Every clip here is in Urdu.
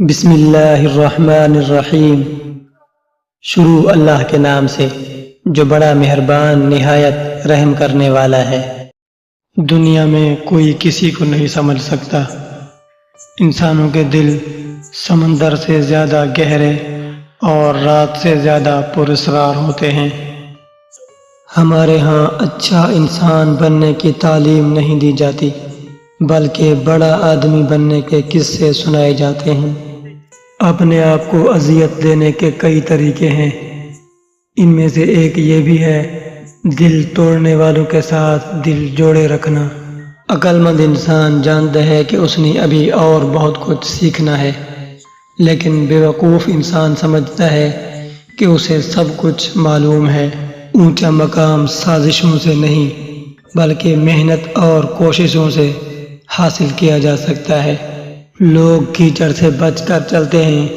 بسم اللہ الرحمن الرحیم۔ شروع اللہ کے نام سے جو بڑا مہربان نہایت رحم کرنے والا ہے۔ دنیا میں کوئی کسی کو نہیں سمجھ سکتا۔ انسانوں کے دل سمندر سے زیادہ گہرے اور رات سے زیادہ پراسرار ہوتے ہیں۔ ہمارے ہاں اچھا انسان بننے کی تعلیم نہیں دی جاتی، بلکہ بڑا آدمی بننے کے قصے سنائے جاتے ہیں۔ اپنے آپ کو اذیت دینے کے کئی طریقے ہیں۔ ان میں سے ایک یہ بھی ہے دل توڑنے والوں کے ساتھ دل جوڑے رکھنا۔ عقل مند انسان جانتا ہے کہ اس نے ابھی اور بہت کچھ سیکھنا ہے، لیکن بیوقوف انسان سمجھتا ہے کہ اسے سب کچھ معلوم ہے۔ اونچا مقام سازشوں سے نہیں بلکہ محنت اور کوششوں سے حاصل کیا جا سکتا ہے۔ لوگ کیچڑ سے بچ کر چلتے ہیں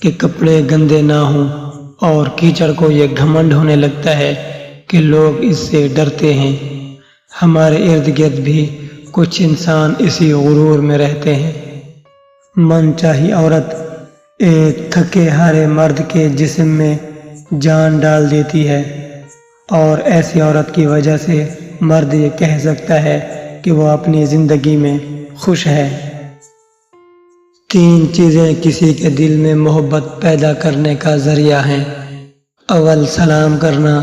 کہ کپڑے گندے نہ ہوں، اور کیچڑ کو یہ گھمنڈ ہونے لگتا ہے کہ لوگ اس سے ڈرتے ہیں۔ ہمارے ارد گرد بھی کچھ انسان اسی غرور میں رہتے ہیں۔ من چاہی عورت ایک تھکے ہارے مرد کے جسم میں جان ڈال دیتی ہے، اور ایسی عورت کی وجہ سے مرد یہ کہہ سکتا ہے کہ وہ اپنی زندگی میں خوش ہے۔ 3 چیزیں کسی کے دل میں محبت پیدا کرنے کا ذریعہ ہیں۔ اول سلام کرنا،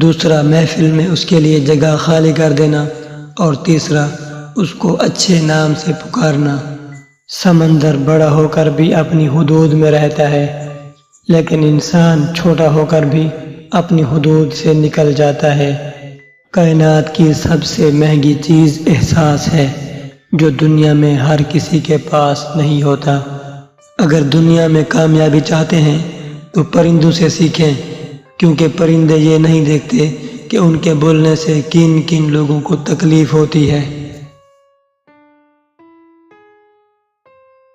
دوسرا محفل میں اس کے لیے جگہ خالی کر دینا، اور تیسرا اس کو اچھے نام سے پکارنا۔ سمندر بڑا ہو کر بھی اپنی حدود میں رہتا ہے، لیکن انسان چھوٹا ہو کر بھی اپنی حدود سے نکل جاتا ہے۔ کائنات کی سب سے مہنگی چیز احساس ہے، جو دنیا میں ہر کسی کے پاس نہیں ہوتا۔ اگر دنیا میں کامیابی چاہتے ہیں تو پرندوں سے سیکھیں، کیونکہ پرندے یہ نہیں دیکھتے کہ ان کے بولنے سے کن کن لوگوں کو تکلیف ہوتی ہے۔